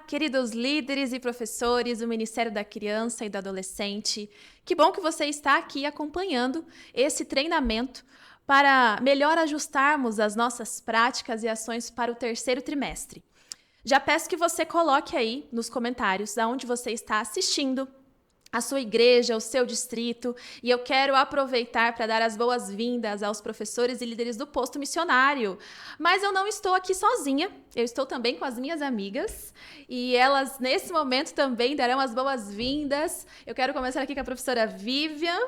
queridos líderes e professores do Ministério da Criança e do Adolescente. Que bom que você está aqui acompanhando esse treinamento para melhor ajustarmos as nossas práticas e ações para o terceiro trimestre. Já peço que você coloque aí nos comentários aonde você está assistindo, a sua igreja, o seu distrito, e eu quero aproveitar para dar as boas-vindas aos professores e líderes do posto missionário. Mas eu não estou aqui sozinha, eu estou também com as minhas amigas, e elas, nesse momento, também darão as boas-vindas. Eu quero começar aqui com a professora Vivian.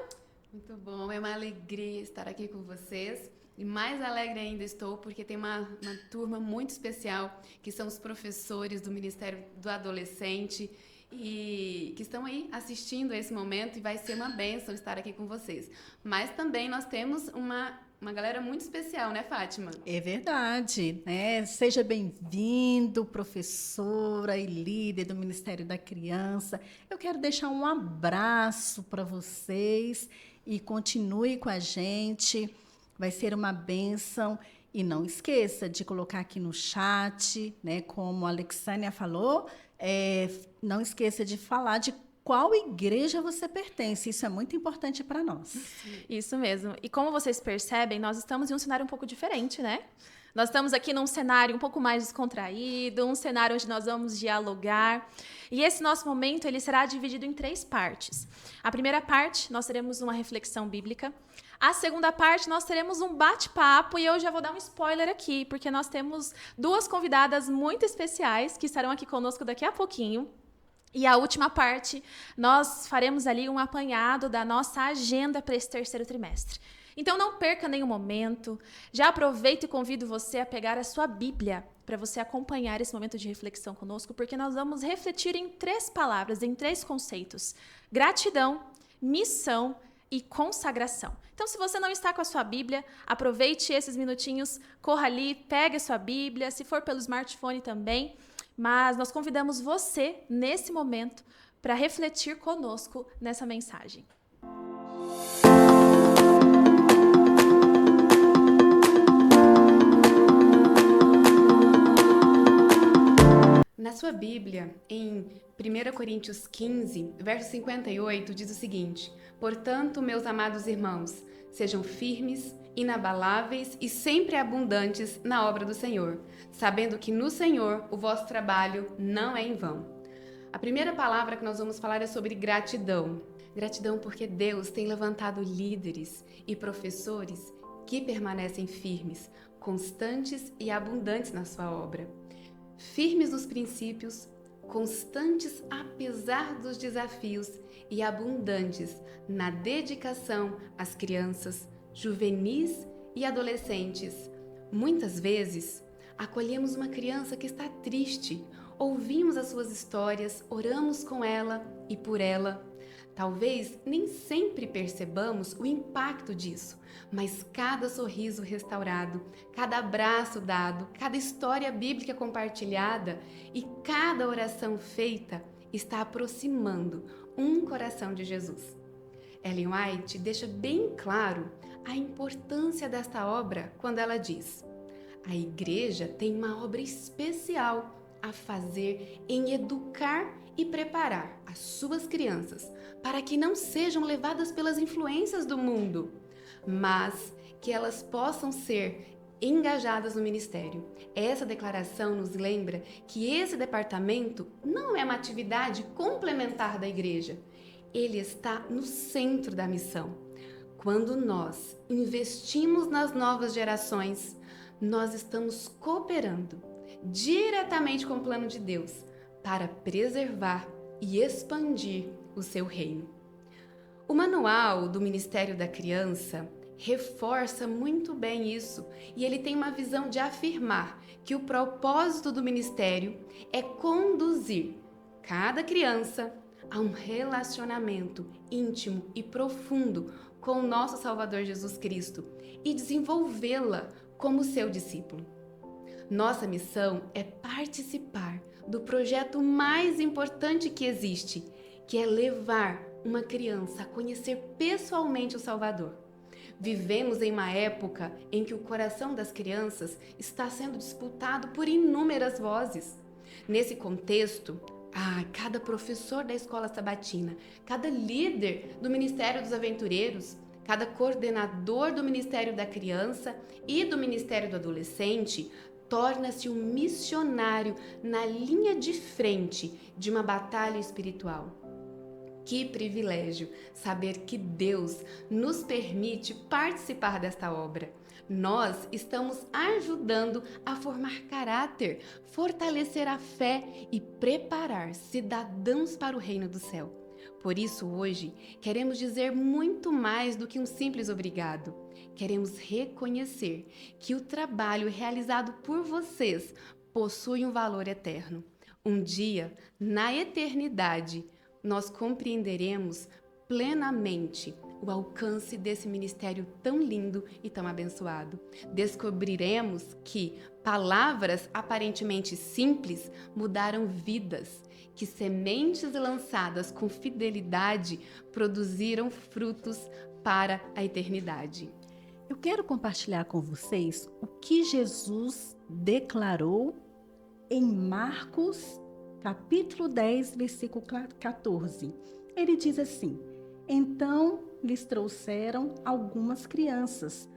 Muito bom, é uma alegria estar aqui com vocês. E mais alegre ainda estou porque tem uma turma muito especial, que são os professores do Ministério do Adolescente, e que estão aí assistindo a esse momento, e vai ser uma bênção estar aqui com vocês. Mas também nós temos uma galera muito especial, né, Fátima? É verdade, né? Seja bem-vindo, professora e líder do Ministério da Criança. Eu quero deixar um abraço para vocês e continue com a gente. Vai ser uma bênção. E não esqueça de colocar aqui no chat, né? Como a Alexânia falou, não esqueça de falar de qual igreja você pertence. Isso é muito importante para nós. Isso mesmo. E como vocês percebem, nós estamos em um cenário um pouco diferente, né? Nós estamos aqui num cenário um pouco mais descontraído, um cenário onde nós vamos dialogar. E esse nosso momento ele será dividido em 3 partes. A primeira parte, nós teremos uma reflexão bíblica. A segunda parte, nós teremos um bate-papo, e eu já vou dar um spoiler aqui, porque nós temos 2 convidadas muito especiais que estarão aqui conosco daqui a pouquinho. E a última parte, nós faremos ali um apanhado da nossa agenda para esse terceiro trimestre. Então não perca nenhum momento, já aproveito e convido você a pegar a sua Bíblia para você acompanhar esse momento de reflexão conosco, porque nós vamos refletir em 3 palavras, em 3 conceitos: gratidão, missão e consagração. Então, se você não está com a sua Bíblia, aproveite esses minutinhos, corra ali, pegue a sua Bíblia, se for pelo smartphone também, mas nós convidamos você, nesse momento, para refletir conosco nessa mensagem. Na sua Bíblia, em 1 Coríntios 15, verso 58, diz o seguinte: portanto, meus amados irmãos, sejam firmes, inabaláveis e sempre abundantes na obra do Senhor, sabendo que no Senhor o vosso trabalho não é em vão. A primeira palavra que nós vamos falar é sobre gratidão. Gratidão porque Deus tem levantado líderes e professores que permanecem firmes, constantes e abundantes na sua obra. Firmes nos princípios, constantes apesar dos desafios e abundantes na dedicação às crianças, juvenis e adolescentes. Muitas vezes, acolhemos uma criança que está triste, ouvimos as suas histórias, oramos com ela e por ela. Talvez nem sempre percebamos o impacto disso, mas cada sorriso restaurado, cada abraço dado, cada história bíblica compartilhada e cada oração feita está aproximando um coração de Jesus. Ellen White deixa bem claro a importância desta obra quando ela diz: a igreja tem uma obra especial a fazer em educar e preparar as suas crianças para que não sejam levadas pelas influências do mundo, mas que elas possam ser engajadas no ministério. Essa declaração nos lembra que esse departamento não é uma atividade complementar da igreja. Ele está no centro da missão. Quando nós investimos nas novas gerações, nós estamos cooperando diretamente com o plano de Deus para preservar e expandir o seu reino. O manual do Ministério da Criança reforça muito bem isso, e ele tem uma visão de afirmar que o propósito do ministério é conduzir cada criança a um relacionamento íntimo e profundo com o nosso Salvador Jesus Cristo e desenvolvê-la como seu discípulo. Nossa missão é participar do projeto mais importante que existe, que é levar uma criança a conhecer pessoalmente o Salvador. Vivemos em uma época em que o coração das crianças está sendo disputado por inúmeras vozes. Nesse contexto, cada professor da escola sabatina, cada líder do Ministério dos Aventureiros, cada coordenador do Ministério da Criança e do Ministério do Adolescente torna-se um missionário na linha de frente de uma batalha espiritual. Que privilégio saber que Deus nos permite participar desta obra. Nós estamos ajudando a formar caráter, fortalecer a fé e preparar cidadãos para o reino do céu. Por isso, hoje, queremos dizer muito mais do que um simples obrigado. Queremos reconhecer que o trabalho realizado por vocês possui um valor eterno. Um dia, na eternidade, nós compreenderemos plenamente o alcance desse ministério tão lindo e tão abençoado. Descobriremos que palavras aparentemente simples mudaram vidas, que sementes lançadas com fidelidade produziram frutos para a eternidade. Eu quero compartilhar com vocês o que Jesus declarou em Marcos, capítulo 10, versículo 14. Ele diz assim: então lhes trouxeram algumas crianças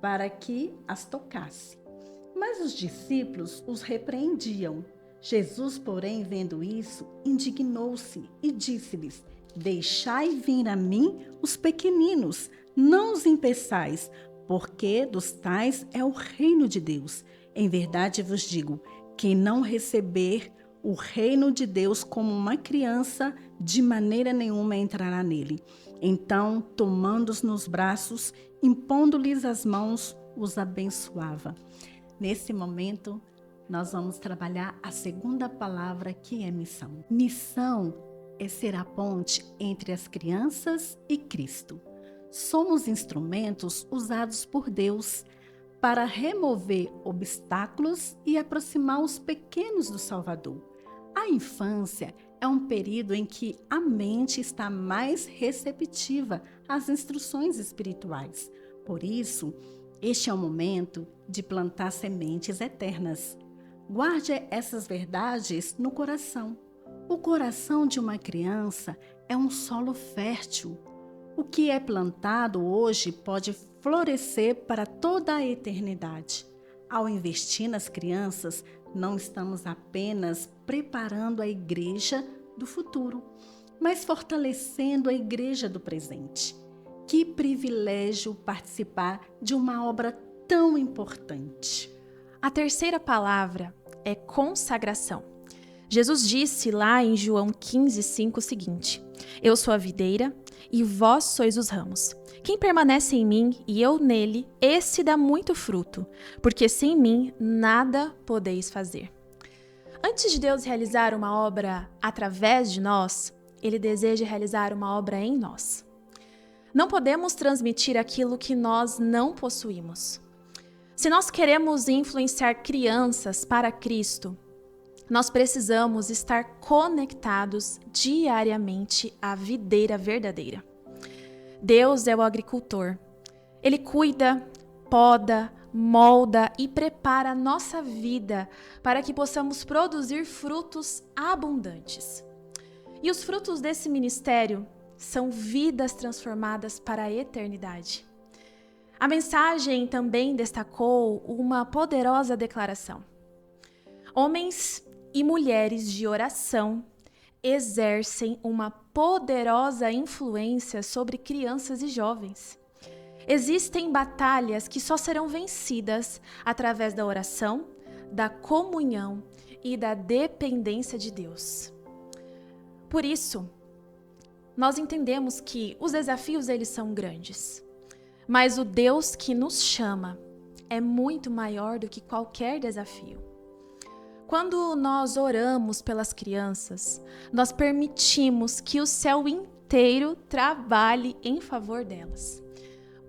para que as tocasse. Mas os discípulos os repreendiam. Jesus, porém, vendo isso, indignou-se e disse-lhes: deixai vir a mim os pequeninos, não os impeçais, porque dos tais é o reino de Deus. Em verdade vos digo, quem não receber o reino de Deus como uma criança, de maneira nenhuma entrará nele. Então, tomando-os nos braços, impondo-lhes as mãos, os abençoava. Nesse momento, nós vamos trabalhar a segunda palavra, que é missão. Missão é ser a ponte entre as crianças e Cristo. Somos instrumentos usados por Deus para remover obstáculos e aproximar os pequenos do Salvador. A infância é um período em que a mente está mais receptiva às instruções espirituais. Por isso, este é o momento de plantar sementes eternas. Guarde essas verdades no coração. O coração de uma criança é um solo fértil. O que é plantado hoje pode florescer para toda a eternidade. Ao investir nas crianças, não estamos apenas preparando a igreja do futuro, mas fortalecendo a igreja do presente. Que privilégio participar de uma obra tão importante. A terceira palavra é consagração. Jesus disse lá em João 15:5 o seguinte: eu sou a videira e vós sois os ramos. Quem permanece em mim e eu nele, esse dá muito fruto, porque sem mim nada podeis fazer. Antes de Deus realizar uma obra através de nós, Ele deseja realizar uma obra em nós. Não podemos transmitir aquilo que nós não possuímos. Se nós queremos influenciar crianças para Cristo, nós precisamos estar conectados diariamente à videira verdadeira. Deus é o agricultor. Ele cuida, poda, molda e prepara a nossa vida para que possamos produzir frutos abundantes. E os frutos desse ministério são vidas transformadas para a eternidade. A mensagem também destacou uma poderosa declaração. Homens e mulheres de oração exercem uma poderosa influência sobre crianças e jovens. Existem batalhas que só serão vencidas através da oração, da comunhão e da dependência de Deus. Por isso, nós entendemos que os desafios eles são grandes, mas o Deus que nos chama é muito maior do que qualquer desafio. Quando nós oramos pelas crianças, nós permitimos que o céu inteiro trabalhe em favor delas.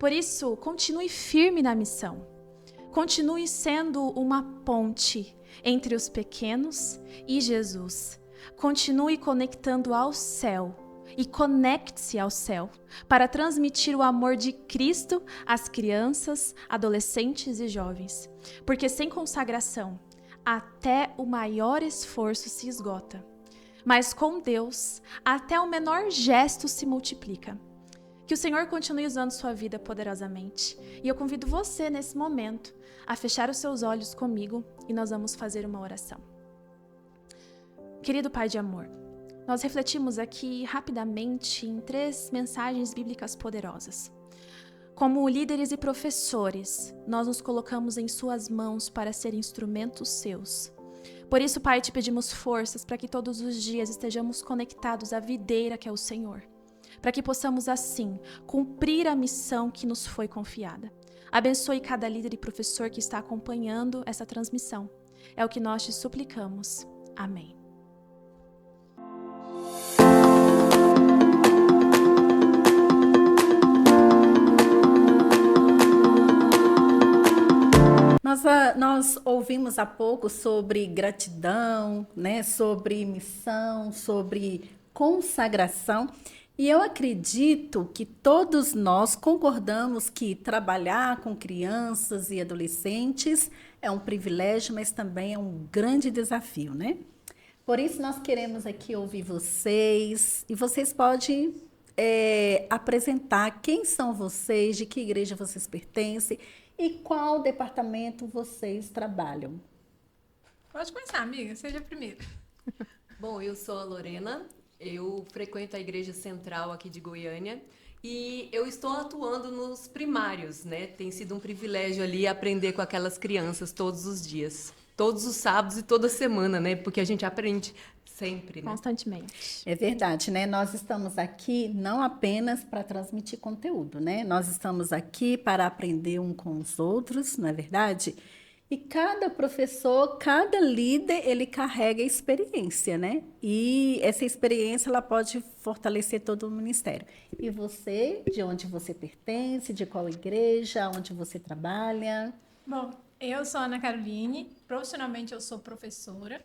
Por isso, continue firme na missão. Continue sendo uma ponte entre os pequenos e Jesus. Continue conectando ao céu e conecte-se ao céu para transmitir o amor de Cristo às crianças, adolescentes e jovens. Porque sem consagração, até o maior esforço se esgota. Mas com Deus, até o menor gesto se multiplica. Que o Senhor continue usando sua vida poderosamente. E eu convido você, nesse momento, a fechar os seus olhos comigo e nós vamos fazer uma oração. Querido Pai de amor, nós refletimos aqui rapidamente em 3 mensagens bíblicas poderosas. Como líderes e professores, nós nos colocamos em suas mãos para ser instrumentos seus. Por isso, Pai, te pedimos forças para que todos os dias estejamos conectados à videira que é o Senhor, para que possamos, assim, cumprir a missão que nos foi confiada. Abençoe cada líder e professor que está acompanhando essa transmissão. É o que nós te suplicamos. Amém. Nós ouvimos há pouco sobre gratidão, né? Sobre missão, sobre consagração. E eu acredito que todos nós concordamos que trabalhar com crianças e adolescentes é um privilégio, mas também é um grande desafio, né? Por isso nós queremos aqui ouvir vocês e vocês podem apresentar quem são vocês, de que igreja vocês pertencem e qual departamento vocês trabalham. Pode começar, amiga. Seja a primeira. Bom, eu sou a Lorena, eu frequento a Igreja Central aqui de Goiânia e eu estou atuando nos primários, né? Tem sido um privilégio ali aprender com aquelas crianças todos os dias, todos os sábados e toda semana, né? Porque a gente aprende sempre, né? Constantemente. É verdade, né? Nós estamos aqui não apenas para transmitir conteúdo, né? Nós estamos aqui para aprender um com os outros, não é verdade? E cada professor, cada líder, ele carrega experiência, né? E essa experiência, ela pode fortalecer todo o ministério. E você, de onde você pertence, de qual igreja, onde você trabalha? Bom, eu sou a Ana Caroline, profissionalmente eu sou professora,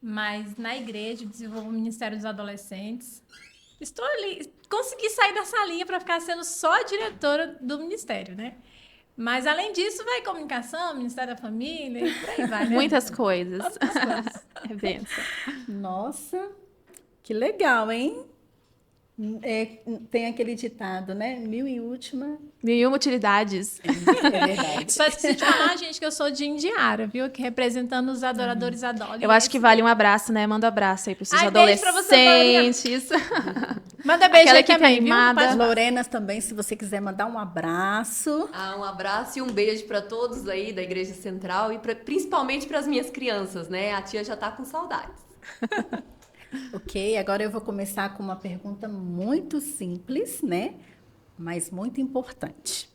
mas na igreja eu desenvolvo o Ministério dos Adolescentes. Estou ali, consegui sair da salinha para ficar sendo só a diretora do ministério, né? Mas, além disso, vai comunicação, Ministério da Família e por aí vai, né? Muitas coisas. Outras coisas. É benção. Nossa, que legal, hein? Tem aquele ditado, né? 1001 utilidades. É verdade. Só esqueci de falar, gente, que eu sou de Indiara, viu? Que representando os adoradores adolescentes. Eu acho que vale um abraço, né? Manda um abraço aí para os seus Ai, beijo pra você, adolescentes. Manda beijo Aquela aí equipe também, viu? animada. Pode- Lorenas também, se você quiser mandar um abraço. Um abraço e um beijo para todos aí da Igreja Central e principalmente para as minhas crianças, né? A tia já tá com saudades. Ok, agora eu vou começar com uma pergunta muito simples, né? Mas muito importante.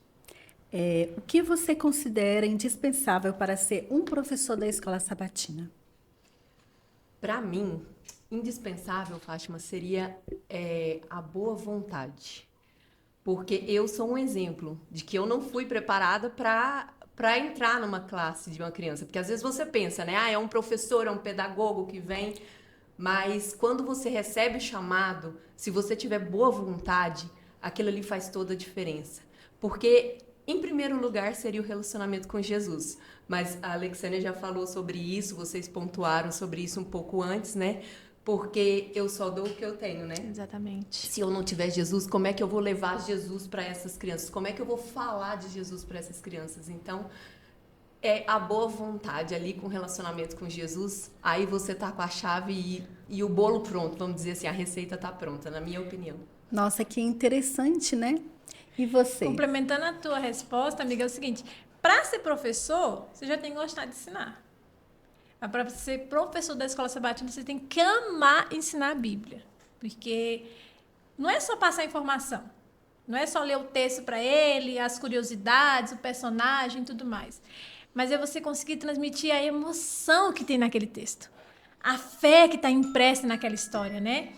O que você considera indispensável para ser um professor da Escola Sabatina? Para mim, indispensável, Fátima, seria a boa vontade. Porque eu sou um exemplo de que eu não fui preparada para entrar numa classe de uma criança. Porque às vezes você pensa, né? É um professor, é um pedagogo que vem. Mas quando você recebe o chamado, se você tiver boa vontade, aquilo ali faz toda a diferença. Porque, em primeiro lugar, seria o relacionamento com Jesus. Mas a Alexânia já falou sobre isso, vocês pontuaram sobre isso um pouco antes, né? Porque eu só dou o que eu tenho, né? Exatamente. Se eu não tiver Jesus, como é que eu vou levar Jesus para essas crianças? Como é que eu vou falar de Jesus para essas crianças? Então, a boa vontade ali com o relacionamento com Jesus, aí você tá com a chave e o bolo pronto, vamos dizer assim, a receita tá pronta, na minha opinião. Nossa, que interessante, né? E você? Complementando a tua resposta, amiga, é o seguinte: para ser professor, você já tem que gostar de ensinar. Mas para ser professor da Escola Sabatina, você tem que amar ensinar a Bíblia. Porque não é só passar informação. Não é só ler o texto para ele, as curiosidades, o personagem e tudo mais. Mas é você conseguir transmitir a emoção que tem naquele texto. A fé que está impressa naquela história, né?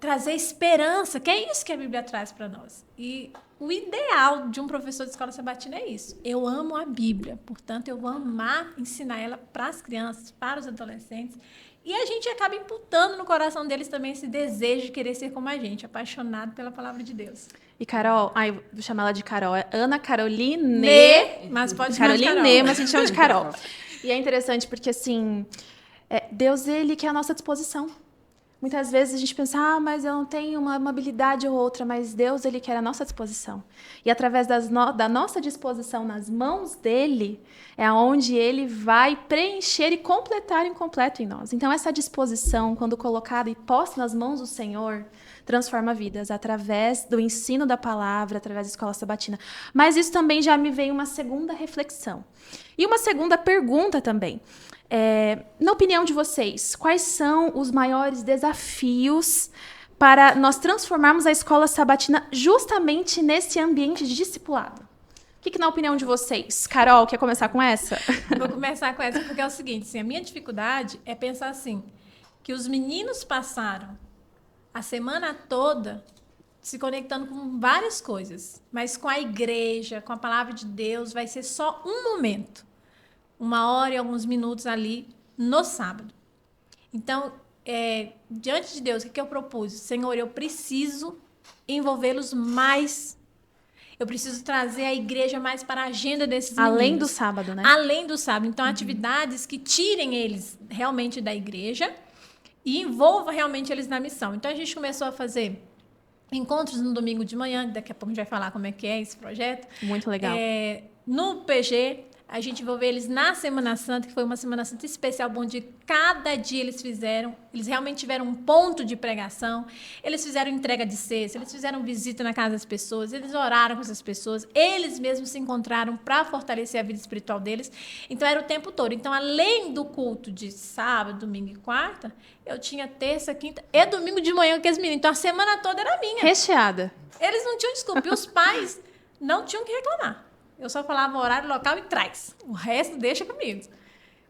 Trazer esperança, que é isso que a Bíblia traz para nós. E o ideal de um professor de escola sabatina é isso. Eu amo a Bíblia, portanto, eu vou amar ensinar ela para as crianças, para os adolescentes. E a gente acaba imputando no coração deles também esse desejo de querer ser como a gente, apaixonado pela palavra de Deus. E Carol, vou chamar ela de Carol, é Ana Caroline. Mas pode chamar de Caroline, Carol. mas a gente chama de Carol. E é interessante porque, assim, Deus, ele quer a nossa disposição. Muitas vezes a gente pensa, mas eu não tenho uma habilidade ou outra, mas Deus, ele quer a nossa disposição. E através da nossa disposição nas mãos dele, é onde ele vai preencher e completar o incompleto em nós. Então, essa disposição, quando colocada e posta nas mãos do Senhor, transforma vidas através do ensino da palavra, através da escola sabatina. Mas isso também já me veio uma segunda reflexão. E uma segunda pergunta também. Na opinião de vocês, quais são os maiores desafios para nós transformarmos a escola sabatina justamente nesse ambiente de discipulado? O que na opinião de vocês? Carol, quer começar com essa? Vou começar com essa porque é o seguinte, assim, a minha dificuldade é pensar assim, que os meninos passaram a semana toda se conectando com várias coisas, mas com a igreja, com a palavra de Deus, vai ser só um momento. 1 hora e alguns minutos ali no sábado. Então, diante de Deus, o que eu propus? Senhor, eu preciso envolvê-los mais. Eu preciso trazer a igreja mais para a agenda desses meninos. Além do sábado, né? Além do sábado. Então, atividades que tirem eles realmente da igreja e envolvam realmente eles na missão. Então, a gente começou a fazer encontros no domingo de manhã, daqui a pouco a gente vai falar como é que é esse projeto. Muito legal. No PG, a gente envolveu eles na Semana Santa, que foi uma Semana Santa especial, onde cada dia eles realmente tiveram um ponto de pregação, eles fizeram entrega de cesta, eles fizeram visita na casa das pessoas, eles oraram com essas pessoas, eles mesmos se encontraram para fortalecer a vida espiritual deles. Então, era o tempo todo. Então, além do culto de sábado, domingo e quarta, eu tinha terça, quinta e domingo de manhã com aqueles meninos. Então, a semana toda era minha. Recheada. Eles não tinham desculpa. E os pais não tinham que reclamar. Eu só falava horário, local e traz. O resto deixa comigo.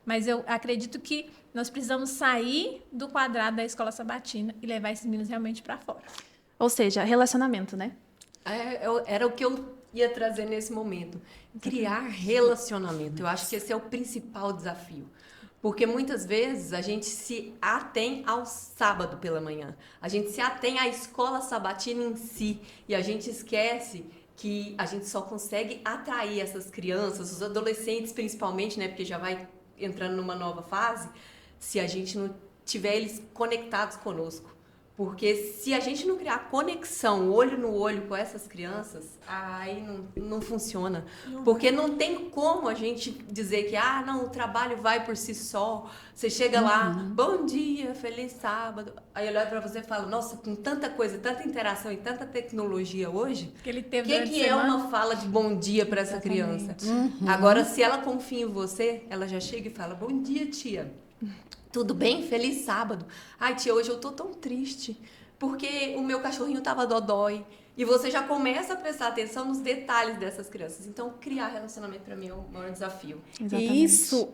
Mas eu acredito que nós precisamos sair do quadrado da escola sabatina e levar esses meninos realmente para fora. Ou seja, relacionamento, né? Era o que eu ia trazer nesse momento. Criar relacionamento. Eu acho que esse é o principal desafio. Porque muitas vezes a gente se atém ao sábado pela manhã. A gente se atém à escola sabatina em si. E a gente esquece que a gente só consegue atrair essas crianças, os adolescentes principalmente, né, porque já vai entrando numa nova fase, se a gente não tiver eles conectados conosco. Porque se a gente não criar conexão, olho no olho com essas crianças, aí não funciona. Porque não tem como a gente dizer que, não, o trabalho vai por si só. Você chega lá, bom dia, feliz sábado. Aí eu olho para você e falo, nossa, com tanta coisa, tanta interação e tanta tecnologia hoje, o que é uma fala de bom dia para essa criança? Agora, se ela confia em você, ela já chega e fala, bom dia, tia. Tudo bem? Feliz sábado. Ai, tia, hoje eu tô tão triste porque o meu cachorrinho tava dodói. E você já começa a prestar atenção nos detalhes dessas crianças. Então, criar relacionamento para mim é o maior desafio. Exatamente. E isso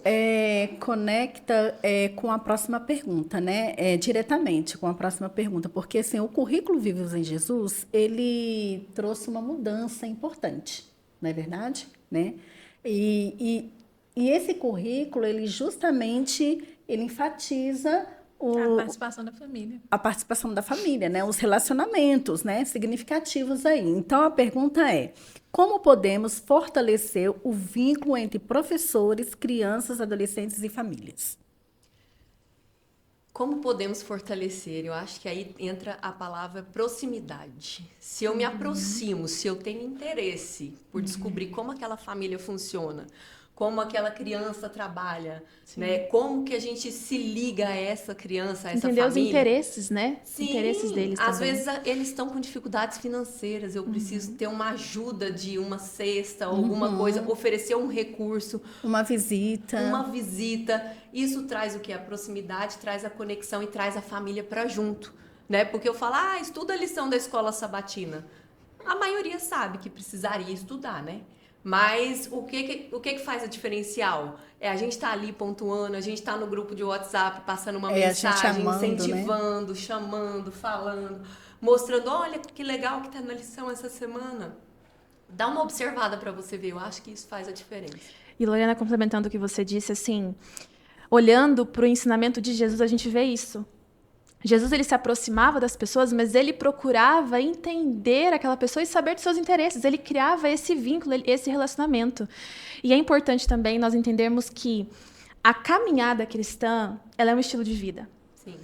conecta com a próxima pergunta, né? Diretamente com a próxima pergunta. Porque, assim, o currículo Vivos em Jesus, ele trouxe uma mudança importante, não é verdade? Né? E esse currículo, ele justamente... ele enfatiza a participação da família. A participação da família, né? Os relacionamentos, né? Significativos aí. Então, a pergunta é, como podemos fortalecer o vínculo entre professores, crianças, adolescentes e famílias? Como podemos fortalecer? Eu acho que aí entra a palavra proximidade. Se eu me aproximo, se eu tenho interesse por descobrir como aquela família funciona, como aquela criança trabalha, né? Como que a gente se liga a essa criança, a essa família. Entender os interesses, né? Sim, interesses deles às também. vezes eles estão com dificuldades financeiras, eu preciso ter uma ajuda de uma cesta, alguma coisa, oferecer um recurso. Uma visita. Isso traz o quê? A proximidade, traz a conexão e traz a família para junto, né? Porque eu falo, estuda a lição da escola sabatina. A maioria sabe que precisaria estudar, né? Mas o que faz a diferencial? A gente tá ali pontuando, a gente tá no grupo de WhatsApp passando uma mensagem, incentivando, né? Chamando, falando, mostrando, olha que legal que tá na lição essa semana. Dá uma observada para você ver, eu acho que isso faz a diferença. E Lorena, complementando o que você disse, assim, olhando para o ensinamento de Jesus, a gente vê isso. Jesus, ele se aproximava das pessoas, mas ele procurava entender aquela pessoa e saber dos seus interesses. Ele criava esse vínculo, esse relacionamento. E é importante também nós entendermos que a caminhada cristã, ela é um estilo de vida. Sim.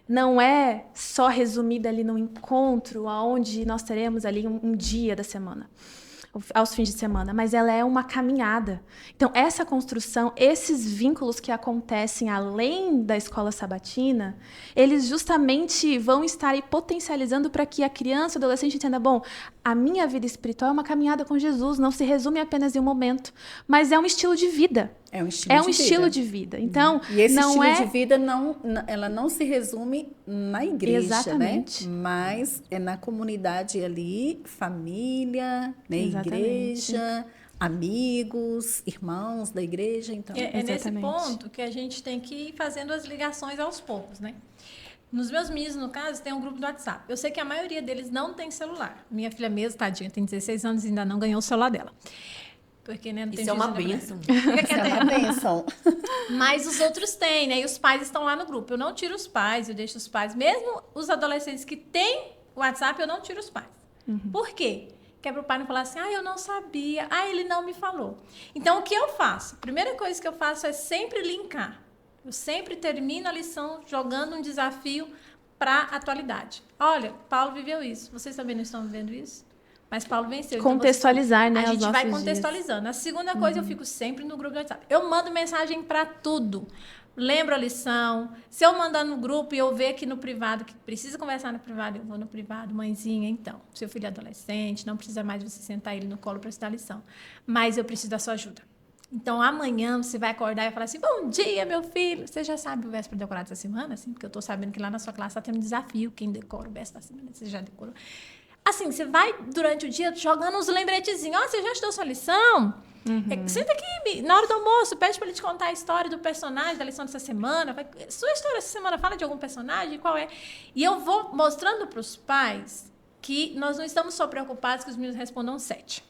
Não é só resumida ali num encontro, onde nós teremos ali um dia da semana, aos fins de semana, mas ela é uma caminhada. Então, essa construção, esses vínculos que acontecem além da escola sabatina, eles justamente vão estar aí potencializando para que a criança, o adolescente entenda, bom, a minha vida espiritual é uma caminhada com Jesus, não se resume apenas em um momento, mas é um estilo de vida. É um estilo de vida. Então, e esse não estilo de vida ela não se resume na igreja, Exatamente. né? Mas é na comunidade ali, família, né? Igreja, amigos, irmãos da igreja. Então, É nesse ponto que a gente tem que ir fazendo as ligações aos poucos, né? Nos meus meninos, no caso, tem um grupo do WhatsApp. Eu sei que a maioria deles não tem celular. Minha filha mesmo, tadinha, tem 16 anos e ainda não ganhou o celular dela. Porque, né, não tem Isso é uma juízo da bênção. mulher. isso é uma bênção. Mas os outros têm, né? E os pais estão lá no grupo. Eu não tiro os pais, eu deixo os pais. Mesmo os adolescentes que têm WhatsApp, eu não tiro os pais. Por quê? Que é para o pai não falar assim, eu não sabia, ele não me falou. Então, o que eu faço? A primeira coisa que eu faço é sempre linkar. Eu sempre termino a lição jogando um desafio para a atualidade. Olha, Paulo viveu isso. Vocês também não estão vivendo isso? Mas Paulo venceu. contextualizar, então, né? a gente os vai nossos contextualizando. A segunda coisa, eu fico sempre no grupo do WhatsApp. Eu mando mensagem para tudo. Lembro a lição. Se eu mandar no grupo e eu ver aqui no privado, que precisa conversar no privado, eu vou no privado. Mãezinha, então, seu filho é adolescente, não precisa mais você sentar ele no colo para estudar a lição. Mas eu preciso da sua ajuda. Então, amanhã você vai acordar e falar assim, bom dia, meu filho. Você já sabe o verso para decorar dessa semana? Assim, porque eu estou sabendo que lá na sua classe está tendo um desafio. Quem decora o verso da semana? Você já decorou? Assim, você vai, durante o dia, jogando uns lembretezinhos. Você já estudou sua lição? Senta aqui, na hora do almoço, pede para ele te contar a história do personagem da lição dessa semana. Sua história essa semana fala de algum personagem? Qual é? E eu vou mostrando para os pais que nós não estamos só preocupados que os meninos respondam 7.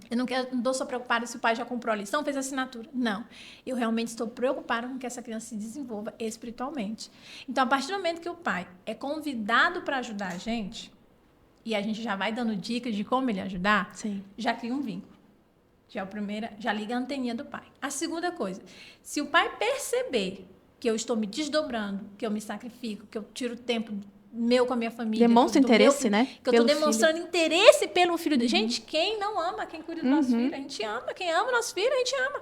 Eu não estou só preocupada se o pai já comprou a lição, fez a assinatura. Não. Eu realmente estou preocupada com que essa criança se desenvolva espiritualmente. Então, a partir do momento que o pai é convidado para ajudar a gente, e a gente já vai dando dicas de como ele ajudar, Sim. já cria um vínculo. Já liga a anteninha do pai. A segunda coisa, se o pai perceber que eu estou me desdobrando, que eu me sacrifico, que eu tiro tempo meu com a minha família. Demonstra interesse, né? Que eu estou demonstrando interesse pelo filho dele. Gente, quem não ama quem cuida do nosso filho? A gente ama. Quem ama o nosso filho, a gente ama.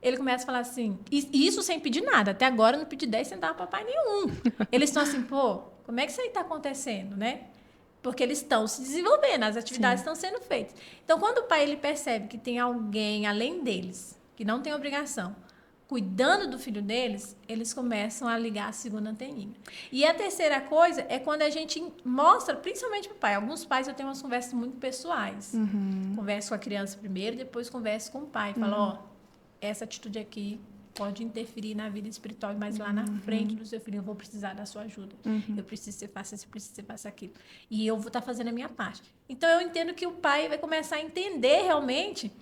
Ele começa a falar assim, e isso sem pedir nada. Até agora eu não pedi 10 centavos para pai nenhum. Eles estão assim, como é que isso aí está acontecendo, né? Porque eles estão se desenvolvendo, as atividades estão sendo feitas. Então, quando o pai ele percebe que tem alguém além deles, que não tem obrigação, cuidando do filho deles, eles começam a ligar a segunda anteninha. E a terceira coisa é quando a gente mostra, principalmente para o pai. Alguns pais eu tenho umas conversas muito pessoais. Converso com a criança primeiro, depois converso com o pai. Falo, essa atitude aqui pode interferir na vida espiritual, mas lá na frente do seu filho eu vou precisar da sua ajuda. Eu preciso que você faça isso, preciso que você faça aquilo. E eu vou estar fazendo a minha parte. Então, eu entendo que o pai vai começar a entender realmente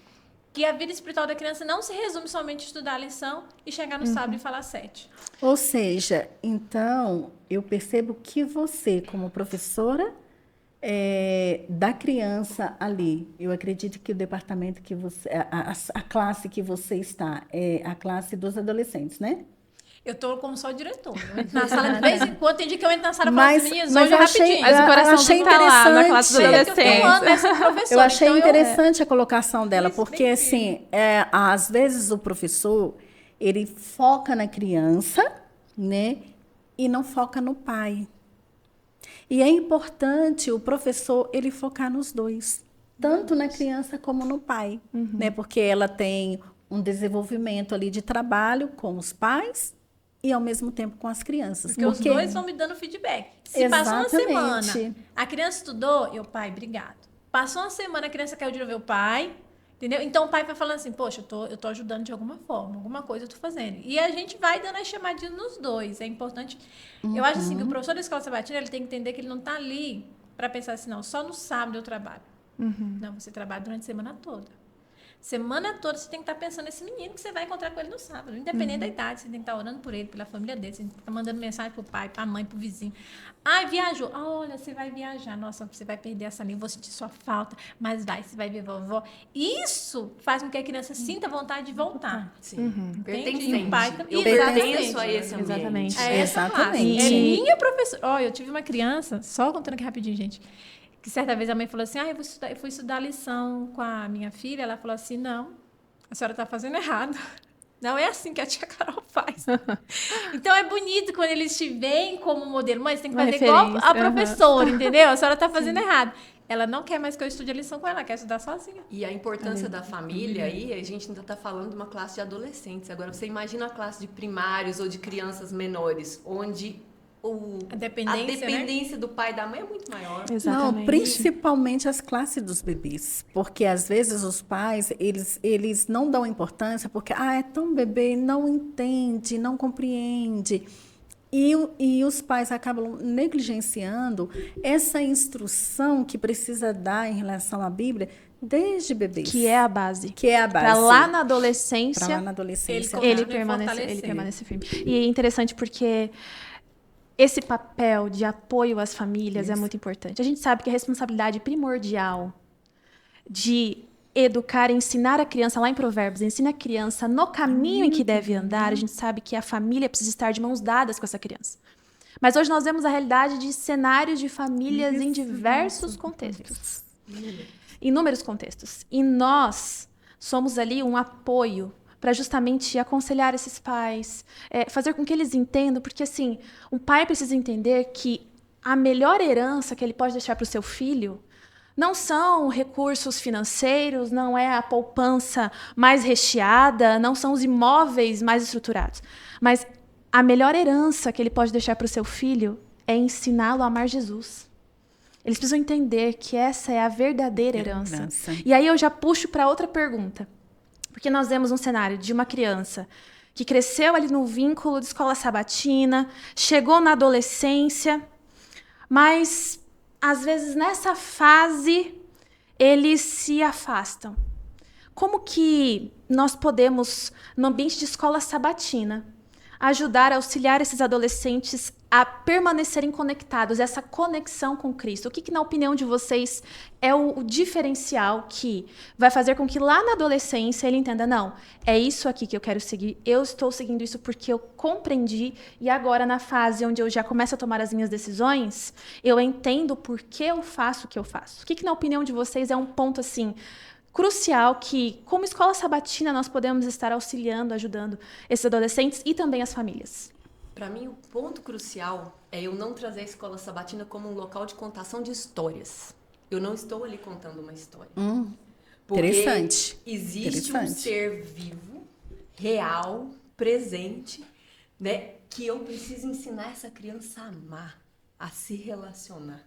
que a vida espiritual da criança não se resume somente a estudar a lição e chegar no sábado e falar 7. Ou seja, então, eu percebo que você, como professora da criança ali, eu acredito que o departamento que você, a classe que você está, é a classe dos adolescentes, né? Eu estou como só diretora. Eu entro na sala de vez em quando, tem dia que eu entro na sala e falo Mas- assim, meninas, mas hoje é eu achei- rapidinho. Mas o coração achei tá lá na classe dos interessante. Eu tenho um ano adolescentes. dessa professora. Eu achei então interessante a colocação dela, Isso, porque bem assim, às vezes o professor, ele foca na criança, né, e não foca no pai. E é importante o professor, ele focar nos dois, tanto na criança como no pai, né, porque ela tem um desenvolvimento ali de trabalho com os pais e ao mesmo tempo com as crianças. Porque os dois vão me dando feedback. Se passou uma Exatamente. semana, a criança estudou, pai, obrigado. Passou uma semana, a criança caiu de novo, pai, entendeu? Então o pai vai falando assim, poxa, eu tô ajudando de alguma forma, alguma coisa eu tô fazendo. E a gente vai dando as chamadinhas nos dois. É importante. Eu acho assim que o professor da escola sabatina, ele tem que entender que ele não tá ali para pensar assim, não, só no sábado eu trabalho. Não, você trabalha durante a semana toda. Semana toda você tem que estar pensando nesse menino que você vai encontrar com ele no sábado. Independente da idade, você tem que estar orando por ele, pela família dele. Você tem que estar mandando mensagem pro pai, pra mãe, pro vizinho. Ai, viajou. Olha, você vai viajar. Nossa, você vai perder essa amiga, vou sentir sua falta. Mas você vai ver vovó. Isso faz com que a criança sinta vontade de voltar. Sim. Entende? E o pai Eu pertenço a esse ambiente. Exatamente. É essa classe. Exatamente. É minha professora. Olha, eu tive uma criança, só contando aqui rapidinho, gente, que certa vez a mãe falou assim, eu fui estudar lição com a minha filha. Ela falou assim, não, a senhora está fazendo errado. Não é assim que a tia Carol faz. Então, é bonito quando eles te veem como modelo. Mãe, você tem que Uma fazer igual referência, a professora, entendeu? A senhora está fazendo errado. Ela não quer mais que eu estude a lição com ela, quer estudar sozinha. E a importância da família aí, a gente ainda está falando de uma classe de adolescentes. Agora, você imagina a classe de primários ou de crianças menores, onde A dependência, do pai e da mãe é muito maior. Exatamente. Não, principalmente as classes dos bebês, porque às vezes os pais, eles não dão importância, porque é tão bebê, não entende, não compreende. E os pais acabam negligenciando essa instrução que precisa dar em relação à Bíblia desde bebês. Que é a base. Que é a base. Para lá na adolescência, Pra lá na adolescência. ele fortalecer. permanece firme. E é interessante porque esse papel de apoio às famílias é muito importante. A gente sabe que a responsabilidade primordial de educar, ensinar a criança, lá em Provérbios, ensina a criança no caminho em que deve andar, a gente sabe que a família precisa estar de mãos dadas com essa criança. Mas hoje nós vemos a realidade de cenários de famílias em diversos contextos. Inúmeros contextos. E nós somos ali um apoio para justamente aconselhar esses pais, fazer com que eles entendam, porque assim, um pai precisa entender que a melhor herança que ele pode deixar para o seu filho não são recursos financeiros, não é a poupança mais recheada, não são os imóveis mais estruturados, mas a melhor herança que ele pode deixar para o seu filho é ensiná-lo a amar Jesus. Eles precisam entender que essa é a verdadeira herança. E aí eu já puxo para outra pergunta. Porque nós vemos um cenário de uma criança que cresceu ali no vínculo de escola sabatina, chegou na adolescência, mas, às vezes, nessa fase, eles se afastam. Como que nós podemos, no ambiente de escola sabatina, ajudar a auxiliar esses adolescentes a permanecerem conectados, essa conexão com Cristo? O que na opinião de vocês, é o diferencial que vai fazer com que lá na adolescência ele entenda, não, é isso aqui que eu quero seguir, eu estou seguindo isso porque eu compreendi, e agora na fase onde eu já começo a tomar as minhas decisões, eu entendo por que eu faço o que eu faço. O que na opinião de vocês é um ponto assim crucial que, como escola sabatina, nós podemos estar auxiliando, ajudando esses adolescentes e também as famílias? Para mim, o ponto crucial é eu não trazer a escola sabatina como um local de contação de histórias. Eu não estou ali contando uma história. Porque Interessante. existe um ser vivo, real, presente, né, que eu preciso ensinar essa criança a amar, a se relacionar.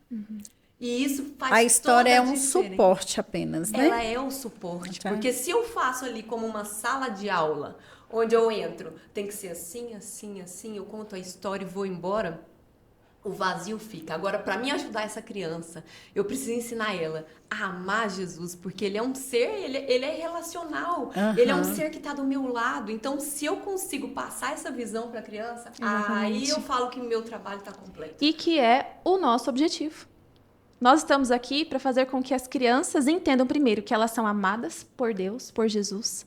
E isso faz A história é toda a um diferença. suporte apenas, né? Ela é o suporte, Tá. porque se eu faço ali como uma sala de aula, onde eu entro, tem que ser assim, assim, assim, eu conto a história e vou embora, o vazio fica. Agora, para mim ajudar essa criança, eu preciso ensinar ela a amar Jesus, porque ele é um ser, ele é relacional, ele é um ser que está do meu lado. Então, se eu consigo passar essa visão para a criança, aí eu falo que o meu trabalho está completo. E que é o nosso objetivo. Nós estamos aqui para fazer com que as crianças entendam primeiro que elas são amadas por Deus, por Jesus,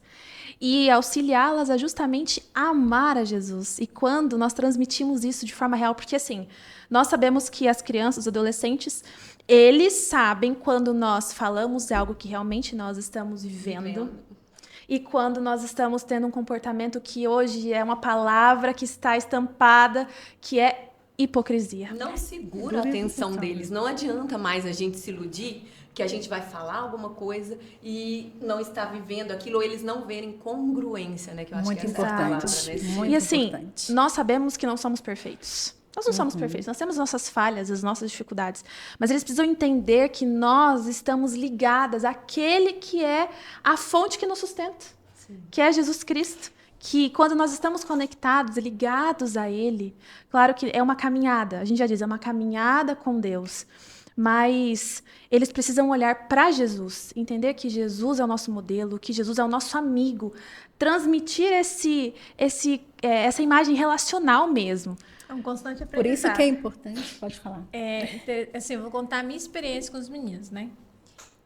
e auxiliá-las a justamente amar a Jesus. E quando nós transmitimos isso de forma real, porque assim, nós sabemos que as crianças, os adolescentes, eles sabem quando nós falamos de algo que realmente nós estamos vivendo. E quando nós estamos tendo um comportamento que hoje é uma palavra que está estampada, que é hipocrisia. Não segura a atenção deles. Não adianta mais a gente se iludir que a gente vai falar alguma coisa e não está vivendo aquilo, ou eles não verem congruência, né? Que eu acho Muito que essa é a importante. palavra, né? Muito E assim, importante. nós sabemos que não somos perfeitos. Nós não somos perfeitos, nós temos nossas falhas, as nossas dificuldades. Mas eles precisam entender que nós estamos ligadas àquele que é a fonte que nos sustenta, que é Jesus Cristo. Que quando nós estamos conectados e ligados a Ele, claro que é uma caminhada, a gente já diz, é uma caminhada com Deus. mas eles precisam olhar para Jesus, entender que Jesus é o nosso modelo, que Jesus é o nosso amigo, transmitir essa imagem relacional mesmo. É um constante Por aprendizado. isso que é importante, pode falar. Assim, eu vou contar a minha experiência com os meninos, né?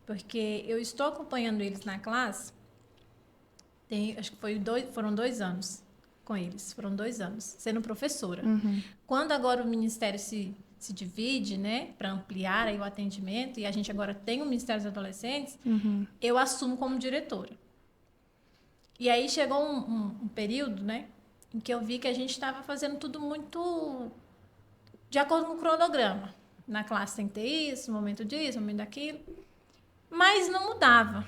Porque eu estou acompanhando eles na classe, acho que foram 2 anos com eles, foram 2 anos, sendo professora. Quando agora o ministério se divide, né, para ampliar aí o atendimento, e a gente agora tem o Ministério dos Adolescentes, eu assumo como diretora. E aí chegou um período, né, em que eu vi que a gente estava fazendo tudo muito de acordo com o cronograma. Na classe tem que ter isso, momento disso, momento daquilo. Mas não mudava.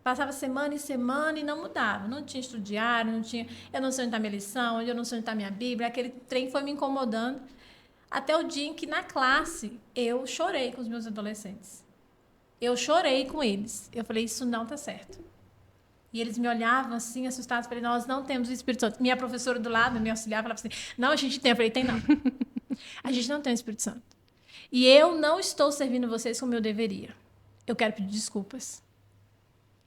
Passava semana e semana e não mudava. Não tinha estudo diário, não tinha... Eu não sei onde está minha lição, eu não sei onde está minha Bíblia. Aquele trem foi me incomodando. Até o dia em que, na classe, eu chorei com os meus adolescentes. Eu chorei com eles. Eu falei, isso não está certo. E eles me olhavam assim, assustados. Falei, nós não temos o Espírito Santo. Minha professora do lado, me auxiliava, falava assim, não, a gente tem. Eu falei, tem não. A gente não tem o Espírito Santo. E eu não estou servindo vocês como eu deveria. Eu quero pedir desculpas.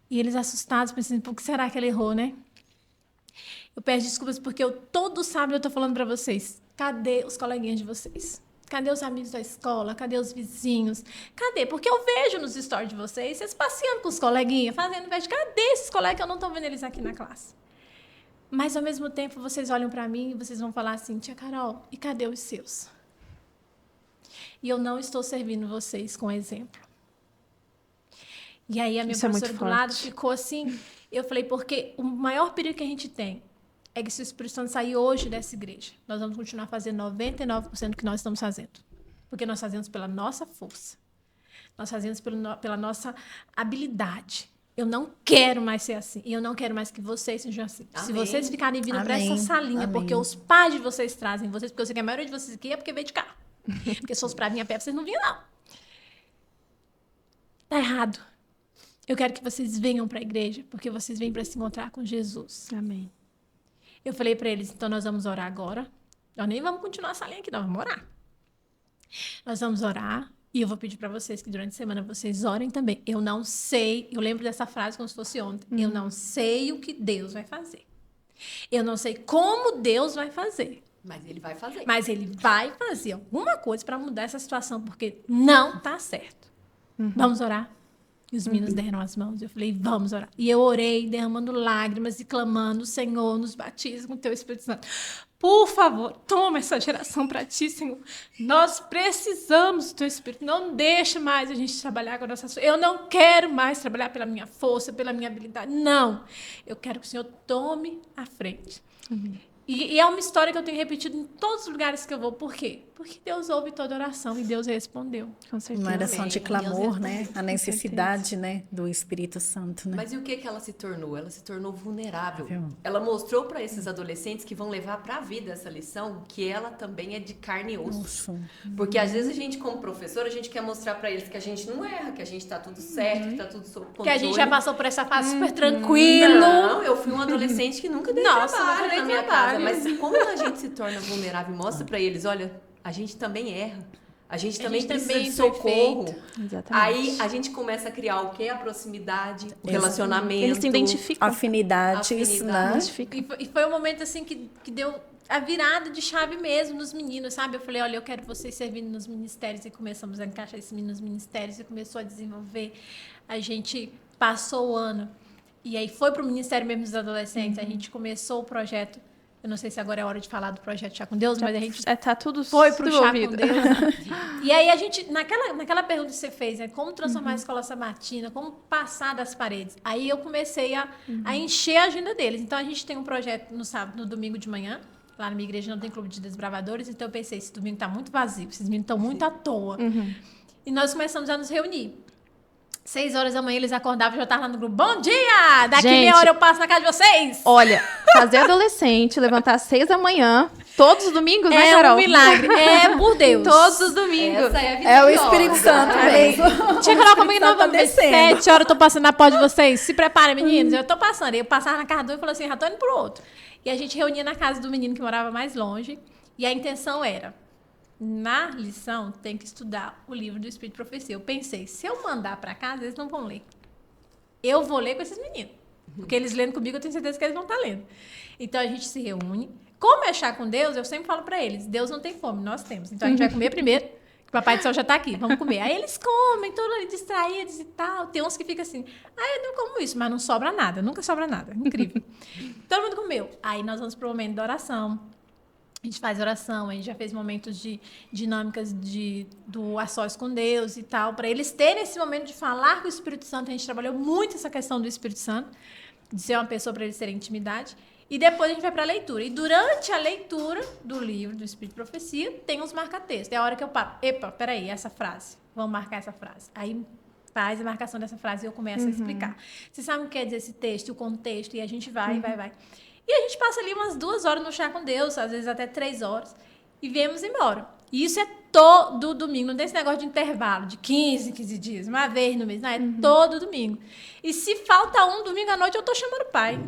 E eles assustados, pensando, por que será que ela errou, né? Eu peço desculpas porque todo sábado eu estou falando para vocês, cadê os coleguinhas de vocês? Cadê os amigos da escola? Cadê os vizinhos? Cadê? Porque eu vejo nos stories de vocês passeando com os coleguinhas, fazendo festa. Cadê esses colegas que eu não estou vendo eles aqui na classe? Mas, ao mesmo tempo, vocês olham para mim e vocês vão falar assim, tia Carol, e cadê os seus? E eu não estou servindo vocês com exemplo. E aí a minha professora do lado ficou assim, eu falei, porque o maior perigo que a gente tem é que se o Espírito Santo sair hoje dessa igreja, nós vamos continuar fazendo 99% do que nós estamos fazendo. Porque nós fazemos pela nossa força. Nós fazemos pela nossa habilidade. Eu não quero mais ser assim. E eu não quero mais que vocês sejam assim. Amém. Se vocês ficarem vindo para essa salinha, porque os pais de vocês trazem vocês, porque eu sei que a maioria de vocês aqui é porque veio de carro. Porque se fosse para vir a pé, vocês não vinham, não. Tá errado. Eu quero que vocês venham para a igreja, porque vocês vêm para se encontrar com Jesus. Amém. Eu falei para eles, então nós vamos orar agora. Nós nem vamos continuar essa linha aqui, nós vamos orar. Nós vamos orar e eu vou pedir para vocês que durante a semana vocês orem também. Eu não sei, eu lembro dessa frase como se fosse ontem. Eu não sei o que Deus vai fazer. Eu não sei como Deus vai fazer. Mas ele vai fazer. Mas ele vai fazer alguma coisa para mudar essa situação, porque não tá certo. Vamos orar? E os meninos deram as mãos. Eu falei, vamos orar. E eu orei, derramando lágrimas e clamando, Senhor, nos batiza com o teu Espírito Santo. Por favor, toma essa geração para ti, Senhor. Nós precisamos do teu Espírito. Não deixa mais a gente trabalhar com a nossa... Eu não quero mais trabalhar pela minha força, pela minha habilidade. Não. Eu quero que o Senhor tome a frente. E é uma história que eu tenho repetido em todos os lugares que eu vou. Por quê? Porque Deus ouve toda oração e Deus respondeu. Com certeza. Uma oração de clamor, né? A necessidade, né, do Espírito Santo, né? Mas e o que ela se tornou? Ela se tornou vulnerável. Viu? Ela mostrou para esses adolescentes que vão levar para a vida essa lição que ela também é de carne e osso. Porque às vezes a gente, como professora, a gente quer mostrar para eles que a gente não erra, que a gente tá tudo certo, que tá tudo sob controle. Que a gente já passou por essa fase super tranquilo. Não, eu fui um adolescente que nunca dei trabalho nunca dei na minha trabalho. casa. Mas como a gente se torna vulnerável e mostra para eles, olha, a gente também erra. A gente também precisa de socorro. Exatamente. Aí a gente começa a criar o quê? A proximidade, o relacionamento. Eles se identificam. Afinidades, né? E foi um momento assim que deu a virada de chave mesmo nos meninos, sabe? Eu falei, olha, eu quero vocês servindo nos ministérios. E começamos a encaixar esses meninos nos ministérios e começou a desenvolver. A gente passou o ano. E aí foi para o Ministério mesmo dos Adolescentes. A gente começou o projeto. Eu não sei se agora é hora de falar do projeto Chá com Deus, mas a gente tá tudo foi pro Chá com envolvido. Deus. E aí a gente, naquela pergunta que você fez, né, como transformar a escola sabatina, como passar das paredes. Aí eu comecei a encher a agenda deles. Então a gente tem um projeto no sábado, no domingo de manhã. Lá na minha igreja não tem clube de desbravadores, então eu pensei, esse domingo tá muito vazio, esses meninos estão muito à toa. E nós começamos a nos reunir. 6 horas da manhã eles acordavam e já estavam lá no grupo. Bom dia! Daqui meia hora eu passo na casa de vocês! Olha, fazer adolescente levantar às 6 da manhã, todos os domingos, né, É Carol? um milagre. É por Deus. Todos os domingos. Essa é a vida É o de Espírito Deus. Santo mesmo. Tinha que falar comigo, não, Tá vamos ver. descendo. 7 horas eu tô passando na porta de vocês. Se preparem, meninos. Eu tô passando. Eu passava na casa do um e falei assim, já tô indo pro outro. E a gente reunia na casa do menino que morava mais longe. E a intenção era, na lição tem que estudar o livro do Espírito de Profecia. Eu pensei, se eu mandar para casa, eles não vão ler. Eu vou ler com esses meninos. Porque eles lendo comigo, eu tenho certeza que eles vão estar lendo. Então, a gente se reúne. Como é chá com Deus, eu sempre falo para eles, Deus não tem fome, nós temos. Então, a gente vai comer primeiro, que o Papai do Céu já está aqui, vamos comer. Aí eles comem, todos ali distraídos e tal. Tem uns que ficam assim, eu não como isso, mas não sobra nada, nunca sobra nada. Incrível. Todo mundo comeu. Aí, nós vamos pro momento da oração. A gente faz oração, a gente já fez momentos de dinâmicas do a sós com Deus e tal, para eles terem esse momento de falar com o Espírito Santo. A gente trabalhou muito essa questão do Espírito Santo, de ser uma pessoa para eles terem intimidade. E depois a gente vai para a leitura. E durante a leitura do livro do Espírito de Profecia, tem uns marca-textos. É a hora que eu paro. Epa, peraí, essa frase. Vamos marcar essa frase. Aí faz a marcação dessa frase e eu começo a explicar. Vocês sabem o que quer dizer esse texto, o contexto, e a gente vai. E a gente passa ali umas 2 horas no chá com Deus, às vezes até 3 horas, e viemos embora. E isso é todo domingo, não tem esse negócio de intervalo, de 15 dias, uma vez no mês, não, é todo domingo. E se falta um domingo à noite, eu tô chamando o pai.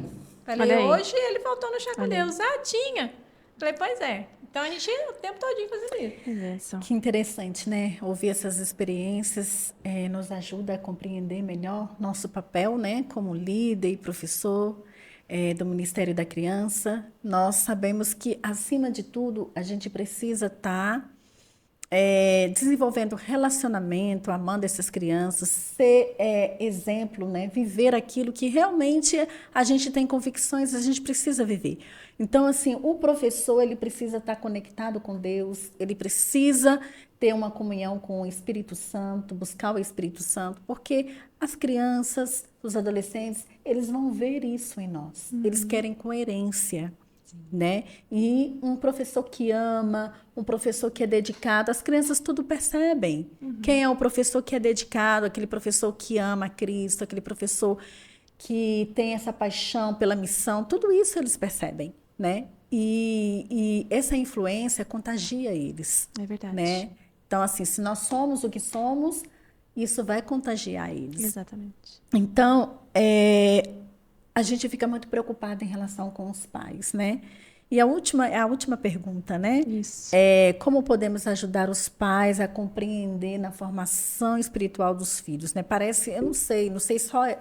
Falei, hoje ele faltou no chá com Deus. Tinha. Falei, pois é. Então a gente o tempo todinho fazendo isso. Que interessante, né? Ouvir essas experiências nos ajuda a compreender melhor nosso papel, né? Como líder e professor do Ministério da Criança. Nós sabemos que, acima de tudo, a gente precisa estar desenvolvendo relacionamento, amando essas crianças, ser exemplo, né? Viver aquilo que realmente a gente tem convicções, a gente precisa viver. Então, assim, o professor, ele precisa estar conectado com Deus, ele precisa ter uma comunhão com o Espírito Santo, buscar o Espírito Santo, porque as crianças, os adolescentes, eles vão ver isso em nós. Eles querem coerência. Né? E um professor que ama, um professor que é dedicado, as crianças tudo percebem. Quem é o professor que é dedicado, aquele professor que ama Cristo, aquele professor que tem essa paixão pela missão, tudo isso eles percebem, né? E essa influência contagia eles. É verdade. Né? Então, assim, se nós somos o que somos, isso vai contagiar eles. Exatamente. Então, a gente fica muito preocupada em relação com os pais, né? E a última pergunta, né? Isso. Como podemos ajudar os pais a compreender na formação espiritual dos filhos, né? Parece, eu não sei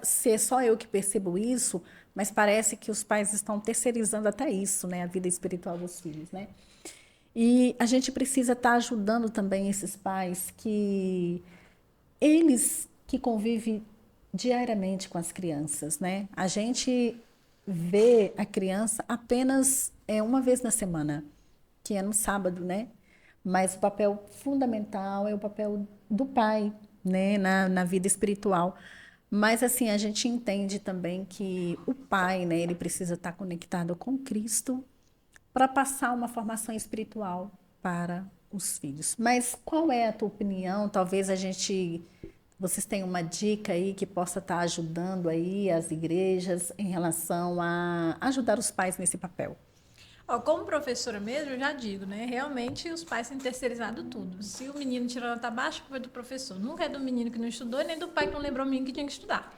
se é só eu que percebo isso, mas parece que os pais estão terceirizando até isso, né? A vida espiritual dos filhos, né? E a gente precisa estar ajudando também esses pais que convivem diariamente com as crianças, né? A gente vê a criança apenas uma vez na semana, que é no sábado, né? Mas o papel fundamental é o papel do pai, né? Na vida espiritual. Mas, assim, a gente entende também que o pai, né? Ele precisa estar conectado com Cristo para passar uma formação espiritual para os filhos. Mas qual é a tua opinião? Talvez vocês tenham uma dica aí que possa estar ajudando aí as igrejas em relação a ajudar os pais nesse papel. Como professora mesmo, eu já digo, né? Realmente os pais têm terceirizado tudo. Se o menino tirou nota baixa, foi do professor. Nunca é do menino que não estudou e nem do pai que não lembrou o menino que tinha que estudar.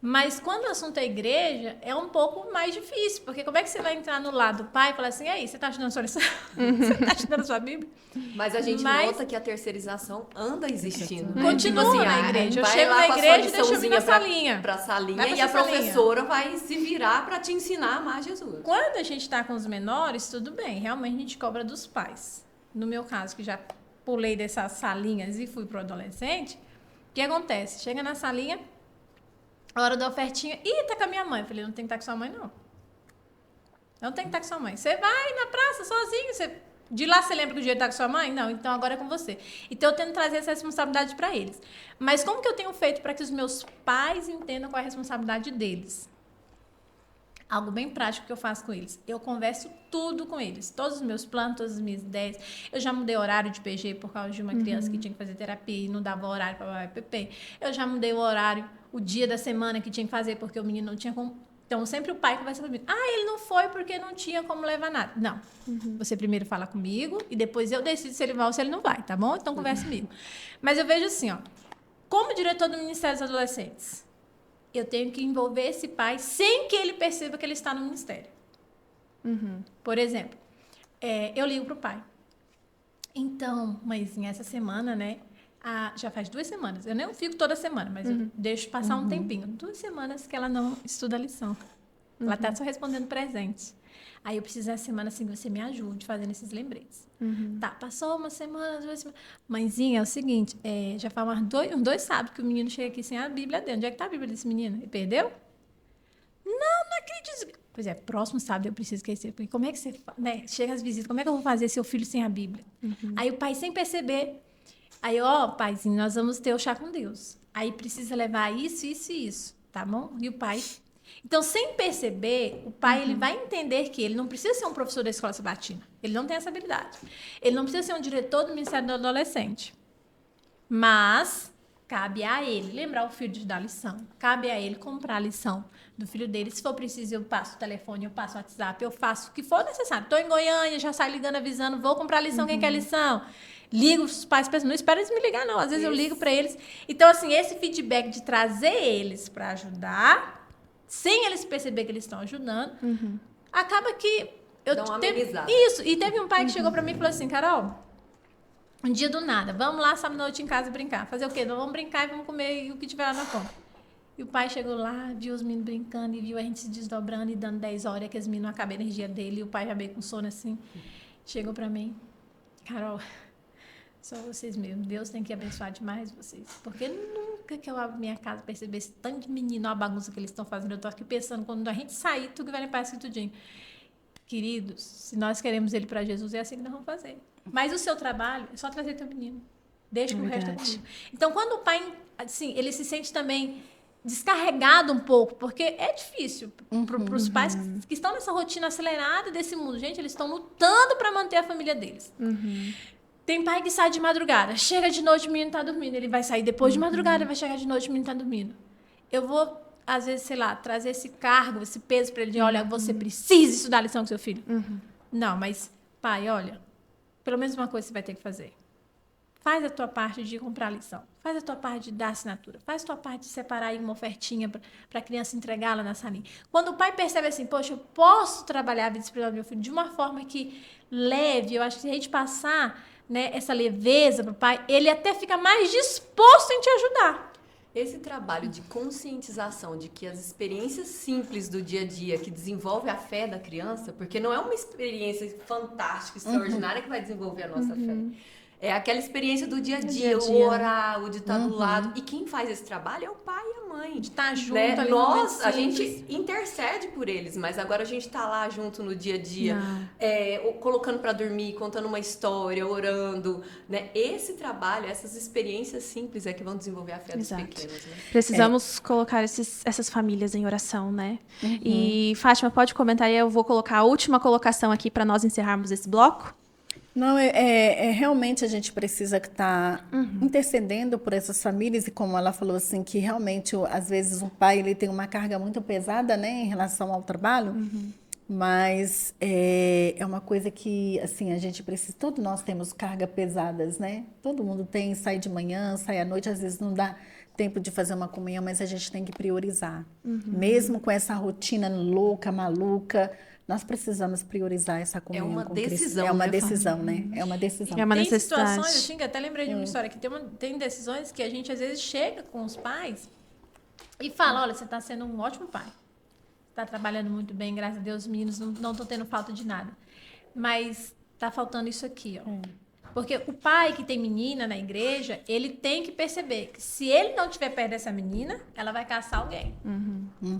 Mas quando o assunto é igreja, é um pouco mais difícil, porque como é que você vai entrar no lado do pai e falar assim, e aí, você está estudando sua lição? Você está estudando a sua Bíblia? Mas a gente nota que a terceirização anda existindo, né? Continua tipo assim, na igreja. Eu vai chego lá na com a sua igreja e deixo eu vir na liçãozinha salinha. pra salinha Vai pra e a sua salinha. professora vai se virar para te ensinar a amar Jesus. Quando a gente está com os menores, tudo bem. Realmente a gente cobra dos pais. No meu caso, que já pulei dessas salinhas e fui pro adolescente, o que acontece? Chega na salinha, a hora da ofertinha, tá com a minha mãe. Eu falei, não tem que estar com sua mãe, não. Não tem que estar com sua mãe. Você vai na praça sozinho, de lá você lembra que o dia tá com sua mãe? Não, então agora é com você. Então eu tento trazer essa responsabilidade para eles. Mas como que eu tenho feito para que os meus pais entendam qual é a responsabilidade deles? Algo bem prático que eu faço com eles. Eu converso tudo com eles. Todos os meus planos, todas as minhas ideias. Eu já mudei horário de PG por causa de uma criança que tinha que fazer terapia e não dava horário para PP. Eu já mudei o horário, o dia da semana que tinha que fazer porque o menino não tinha como. Então, sempre o pai conversa comigo. Ele não foi porque não tinha como levar nada. Não. Você primeiro fala comigo e depois eu decido se ele vai ou se ele não vai, tá bom? Então, conversa comigo. Mas eu vejo assim, como diretor do Ministério dos Adolescentes, eu tenho que envolver esse pai sem que ele perceba que ele está no ministério. Por exemplo, eu ligo para o pai. Então, mãezinha, essa semana, né? Já faz 2 semanas. Eu nem fico toda semana, mas eu deixo passar um tempinho. 2 semanas que ela não estuda a lição. Ela tá só respondendo presente. Aí eu preciso essa semana, assim, que você me ajude fazendo esses lembretes. Tá, passou uma semana, 2 semanas. Mãezinha, é o seguinte, já faz uns 2 sábados que o menino chega aqui sem a Bíblia dentro. Onde é que tá a Bíblia desse menino? Ele perdeu? Não acredito. Pois é, próximo sábado eu preciso esquecer. Porque como é que você... Né, chega as visitas, como é que eu vou fazer seu filho sem a Bíblia? Aí o pai, sem perceber... Aí, paizinho, nós vamos ter o chá com Deus. Aí precisa levar isso, isso e isso, tá bom? E o pai... Então, sem perceber, o pai ele vai entender que ele não precisa ser um professor da escola sabatina. Ele não tem essa habilidade. Ele não precisa ser um diretor do Ministério do Adolescente. Mas cabe a ele lembrar o filho de dar lição. Cabe a ele comprar a lição do filho dele. Se for preciso, eu passo o telefone, eu passo o WhatsApp, eu faço o que for necessário. Estou em Goiânia, já saio ligando, avisando, vou comprar a lição, quem quer lição? Ligo os pais, não espera eles me ligar, não. Às vezes eu ligo para eles. Então, assim, esse feedback de trazer eles para ajudar, sem eles perceber que eles estão ajudando, acaba que... Dá uma amenizada. Isso. E teve um pai que chegou para mim e falou assim, Carol, um dia do nada, vamos lá, sábado à noite em casa brincar. Fazer o quê? Nós vamos brincar e vamos comer o que tiver lá na conta. E o pai chegou lá, viu os meninos brincando e viu a gente se desdobrando e dando 10 horas, que os meninos não acabam a energia dele. E o pai já veio com sono assim. Chegou para mim, Carol... Só vocês mesmo. Deus tem que abençoar demais vocês. Porque nunca que eu abro minha casa e perceber esse tanto de menino, a bagunça que eles estão fazendo. Eu tô aqui pensando, quando a gente sair, tu que vai limpar isso tudinho. Queridos, se nós queremos ele para Jesus, é assim que nós vamos fazer. Mas o seu trabalho é só trazer teu menino. Deixa que o resto é comigo. Então, quando o pai, assim, ele se sente também descarregado um pouco, porque é difícil para os pais que estão nessa rotina acelerada desse mundo. Gente, eles estão lutando para manter a família deles. Tem pai que sai de madrugada, chega de noite, o menino tá dormindo. Ele vai sair depois de madrugada, vai chegar de noite, o menino tá dormindo. Eu vou, às vezes, sei lá, trazer esse cargo, esse peso para ele de, olha, você precisa estudar a lição com seu filho. Não, mas, pai, olha, pelo menos uma coisa você vai ter que fazer. Faz a tua parte de comprar a lição. Faz a tua parte de dar assinatura. Faz a tua parte de separar aí uma ofertinha para a criança entregá-la na salinha. Quando o pai percebe assim, poxa, eu posso trabalhar a vida espiritual do meu filho de uma forma que leve, eu acho que se a gente passar... Né, essa leveza para o pai, ele até fica mais disposto em te ajudar. Esse trabalho de conscientização de que as experiências simples do dia a dia que desenvolve a fé da criança, porque não é uma experiência fantástica, extraordinária que vai desenvolver a nossa fé. É aquela experiência do dia a dia, o orar, o de estar do lado. E quem faz esse trabalho é o pai e a mãe. De estar junto, né? ali Nós, a gente intercede por eles, mas agora a gente tá lá junto no dia a dia, colocando para dormir, contando uma história, orando, né? Esse trabalho, essas experiências simples é que vão desenvolver a fé dos pequenos. Né? Precisamos colocar essas famílias em oração, né? E, Fátima, pode comentar aí, eu vou colocar a última colocação aqui para nós encerrarmos esse bloco. Não, realmente a gente precisa estar intercedendo por essas famílias, e como ela falou assim, que realmente, às vezes, o pai ele tem uma carga muito pesada, né, em relação ao trabalho, mas é uma coisa que, assim, a gente precisa, todos nós temos cargas pesadas, né, todo mundo tem, sai de manhã, sai à noite, às vezes não dá tempo de fazer uma comunhão, mas a gente tem que priorizar, mesmo com essa rotina louca, maluca, nós precisamos priorizar essa comunhão. É uma decisão, é uma decisão, né? É uma decisão. É uma tem necessidade. Situações, assim, que até lembrei de uma história, que tem decisões que a gente, às vezes, chega com os pais e fala, olha, você está sendo um ótimo pai. Está trabalhando muito bem, graças a Deus, os meninos não estão tendo falta de nada. Mas está faltando isso aqui, ó. Porque o pai que tem menina na igreja, ele tem que perceber que se ele não estiver perto dessa menina, ela vai caçar alguém.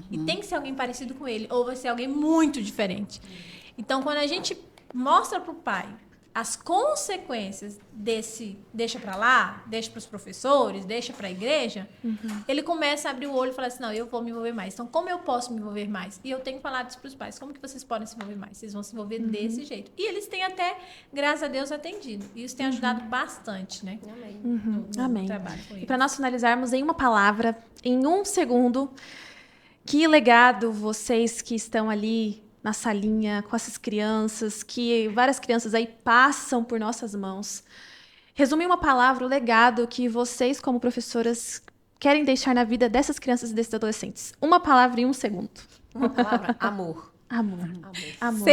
E tem que ser alguém parecido com ele, ou vai ser alguém muito diferente. Então, quando a gente mostra para o pai as consequências desse deixa para lá, deixa para os professores, deixa para a igreja, ele começa a abrir o olho e falar assim, não, eu vou me envolver mais. Então, como eu posso me envolver mais? E eu tenho que falar isso para os pais. Como que vocês podem se envolver mais? Vocês vão se envolver desse jeito. E eles têm até, graças a Deus, atendido. E isso tem ajudado bastante, né? Amém. Amém. Trabalho com E eles. para nós finalizarmos em uma palavra, em um segundo, que legado vocês que estão ali na salinha com essas crianças, que várias crianças aí passam por nossas mãos. Resume em uma palavra o legado que vocês, como professoras, querem deixar na vida dessas crianças e desses adolescentes. Uma palavra em um segundo. Uma palavra, amor. Amor. Amor.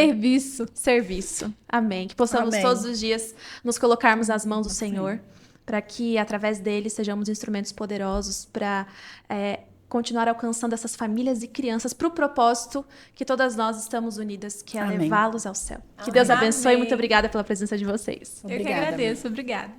Serviço. Amém. Que possamos Amém. todos os dias nos colocarmos nas mãos do Senhor, para que, através dele, sejamos instrumentos poderosos para continuar alcançando essas famílias e crianças para o propósito que todas nós estamos unidas, que é Amém. levá-los ao céu. Que Deus abençoe. Amém. Muito obrigada pela presença de vocês. Eu que Obrigada, agradeço. Obrigada.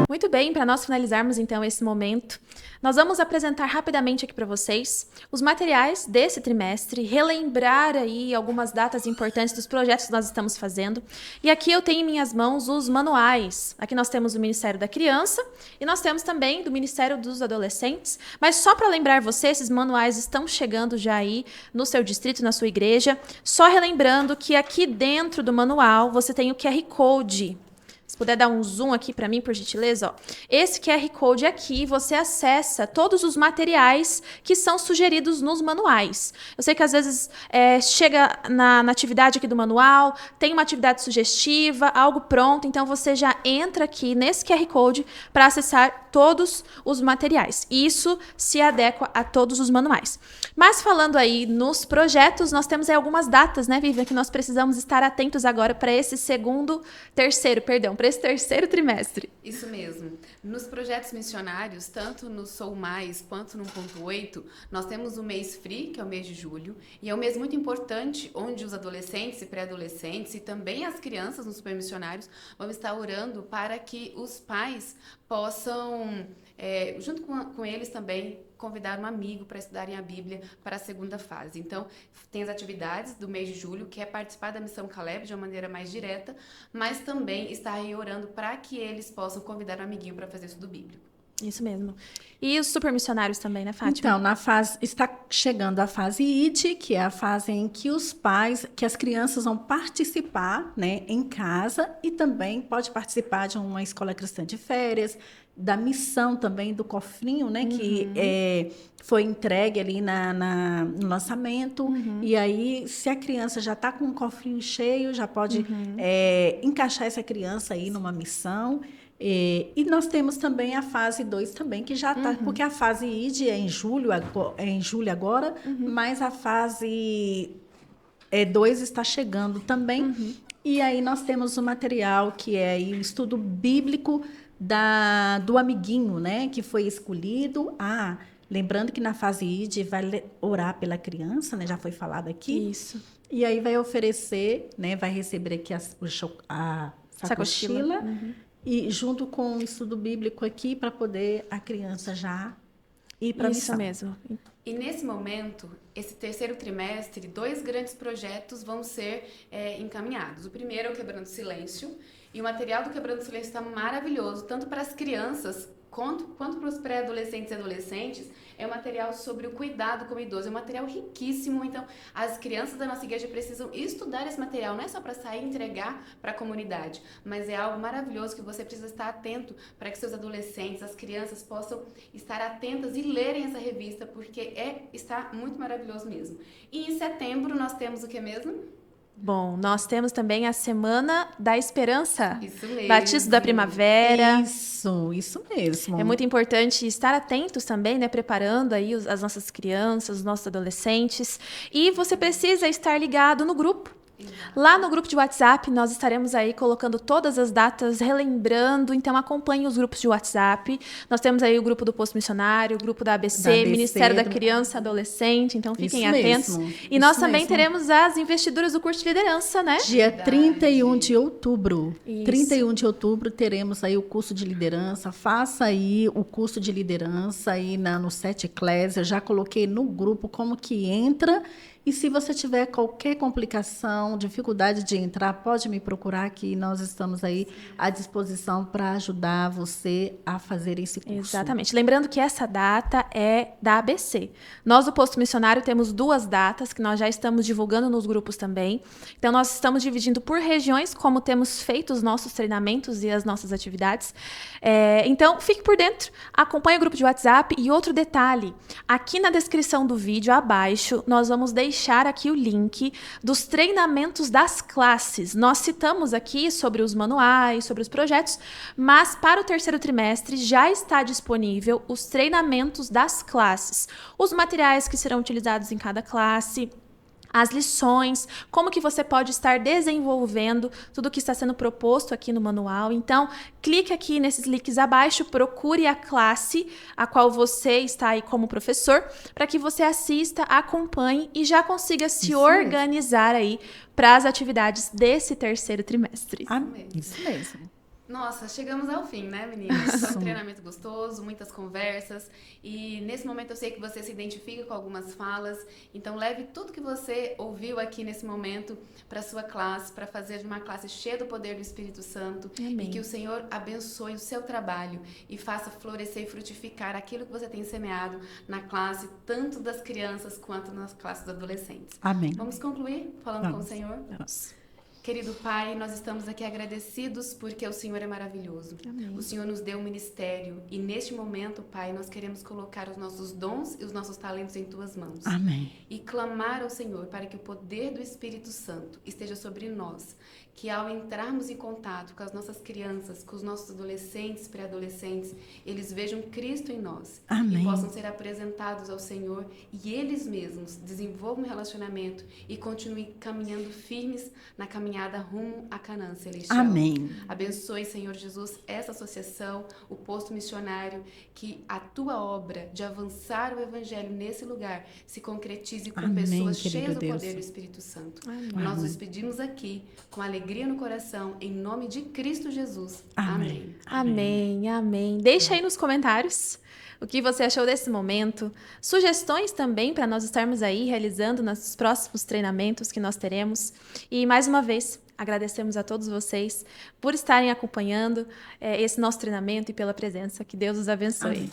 Muito bem, para nós finalizarmos então esse momento, nós vamos apresentar rapidamente aqui para vocês os materiais desse trimestre, relembrar aí algumas datas importantes dos projetos que nós estamos fazendo. E aqui eu tenho em minhas mãos os manuais. Aqui nós temos o Ministério da Criança e nós temos também do Ministério dos Adolescentes. Mas só para lembrar você, esses manuais estão chegando já aí no seu distrito, na sua igreja. Só relembrando que aqui dentro do manual você tem o QR Code. Se puder dar um zoom aqui para mim, por gentileza, ó. Esse QR Code aqui, você acessa todos os materiais que são sugeridos nos manuais. Eu sei que às vezes chega na atividade aqui do manual, tem uma atividade sugestiva, algo pronto, então você já entra aqui nesse QR Code para acessar todos os materiais. Isso se adequa a todos os manuais. Mas falando aí nos projetos, nós temos aí algumas datas, né, Vivian, que nós precisamos estar atentos agora para esse para esse terceiro trimestre. Isso mesmo. Nos projetos missionários, tanto no Sou Mais quanto no 1.8, nós temos o mês Free, que é o mês de julho, e é um mês muito importante, onde os adolescentes e pré-adolescentes e também as crianças nos supermissionários vão estar orando para que os pais possam, junto com eles também, convidar um amigo para estudarem a Bíblia para a segunda fase. Então, tem as atividades do mês de julho, que é participar da Missão Caleb de uma maneira mais direta, mas também estar aí orando para que eles possam convidar um amiguinho para fazer estudo bíblico. Isso mesmo. E os supermissionários também, né, Fátima? Então, está chegando a fase ID, que é a fase em que as crianças vão participar, né, em casa e também pode participar de uma escola cristã de férias, da missão também do cofrinho, né, que foi entregue ali no lançamento. E aí, se a criança já está com um cofrinho cheio, já pode encaixar essa criança aí numa missão. E nós temos também a fase 2 também, que já está, porque a fase ID é em julho agora, mas a fase 2 está chegando também. E aí nós temos o material que é aí o estudo bíblico do amiguinho, né, que foi escolhido. Lembrando que na fase ID vai orar pela criança, né, já foi falado aqui. Isso. E aí vai oferecer, né, vai receber aqui a sacochila. E junto com o estudo bíblico aqui, para poder a criança já ir para a missão. Isso mesmo. E nesse momento, esse terceiro trimestre, 2 grandes projetos vão ser encaminhados. O primeiro é o Quebrando Silêncio, e o material do Quebrando Silêncio está maravilhoso, tanto para as crianças quanto para os pré-adolescentes e adolescentes. É um material sobre o cuidado com o idoso, é um material riquíssimo. Então, as crianças da nossa igreja precisam estudar esse material, não é só para sair e entregar para a comunidade, mas é algo maravilhoso que você precisa estar atento para que seus adolescentes, as crianças possam estar atentas e lerem essa revista, porque está muito maravilhoso mesmo. E em setembro nós temos o que mesmo? Bom, nós temos também a Semana da Esperança. Isso mesmo. Batismo da Primavera. Isso mesmo. É muito importante estar atentos também, né? Preparando aí as nossas crianças, os nossos adolescentes. E você precisa estar ligado no grupo. Lá no grupo de WhatsApp, nós estaremos aí colocando todas as datas, relembrando. Então, acompanhe os grupos de WhatsApp. Nós temos aí o grupo do Posto Missionário, o grupo da ABC, Ministério da Criança e Adolescente. Então, fiquem atentos. E nós também teremos as investiduras do curso de liderança, né? Dia 31 de outubro. Isso. 31 de outubro teremos aí o curso de liderança. Faça aí o curso de liderança aí no Sete Eclésia. Eu já coloquei no grupo como que entra. E se você tiver qualquer complicação, dificuldade de entrar, pode me procurar, que nós estamos aí à disposição para ajudar você a fazer esse curso. Exatamente. Lembrando que essa data é da ABC. Nós, do Posto Missionário, temos 2 datas que nós já estamos divulgando nos grupos também. Então, nós estamos dividindo por regiões, como temos feito os nossos treinamentos e as nossas atividades. Então, fique por dentro, acompanhe o grupo de WhatsApp. E outro detalhe, aqui na descrição do vídeo, abaixo, nós vamos deixar deixar aqui o link dos treinamentos das classes. Nós citamos aqui sobre os manuais, sobre os projetos, mas para o terceiro trimestre já está disponível os treinamentos das classes, os materiais que serão utilizados em cada classe, as lições, como que você pode estar desenvolvendo tudo que está sendo proposto aqui no manual. Então, clique aqui nesses links abaixo, procure a classe a qual você está aí como professor, para que você assista, acompanhe e já consiga se organizar aí para as atividades desse terceiro trimestre. Isso mesmo. Nossa, chegamos ao fim, né, meninas? Foi um treinamento gostoso, muitas conversas. E nesse momento eu sei que você se identifica com algumas falas. Então leve tudo que você ouviu aqui nesse momento para sua classe, para fazer de uma classe cheia do poder do Espírito Santo. Amém. E que o Senhor abençoe o seu trabalho e faça florescer e frutificar aquilo que você tem semeado na classe, tanto das crianças quanto nas classes dos adolescentes. Amém. Vamos concluir falando com o Senhor? Vamos. Querido Pai, nós estamos aqui agradecidos porque o Senhor é maravilhoso. Amém. O Senhor nos deu um ministério e neste momento, Pai, nós queremos colocar os nossos dons e os nossos talentos em Tuas mãos. Amém. E clamar ao Senhor para que o poder do Espírito Santo esteja sobre nós, que ao entrarmos em contato com as nossas crianças, com os nossos adolescentes, pré-adolescentes, eles vejam Cristo em nós. Amém. E possam ser apresentados ao Senhor e eles mesmos desenvolvam um relacionamento e continuem caminhando firmes na caminhada rumo à Canaã celestial. Amém. Abençoe, Senhor Jesus, essa associação, o posto missionário, que a tua obra de avançar o evangelho nesse lugar se concretize com Amém, pessoas querido cheias do Deus. poder do Espírito Santo. Amém. Nós nos despedimos aqui com alegria no coração, em nome de Cristo Jesus. Amém. Amém, amém. Deixa aí nos comentários o que você achou desse momento. Sugestões também para nós estarmos aí realizando nos próximos treinamentos que nós teremos. E mais uma vez, agradecemos a todos vocês por estarem acompanhando esse nosso treinamento e pela presença. Que Deus os abençoe. Amém.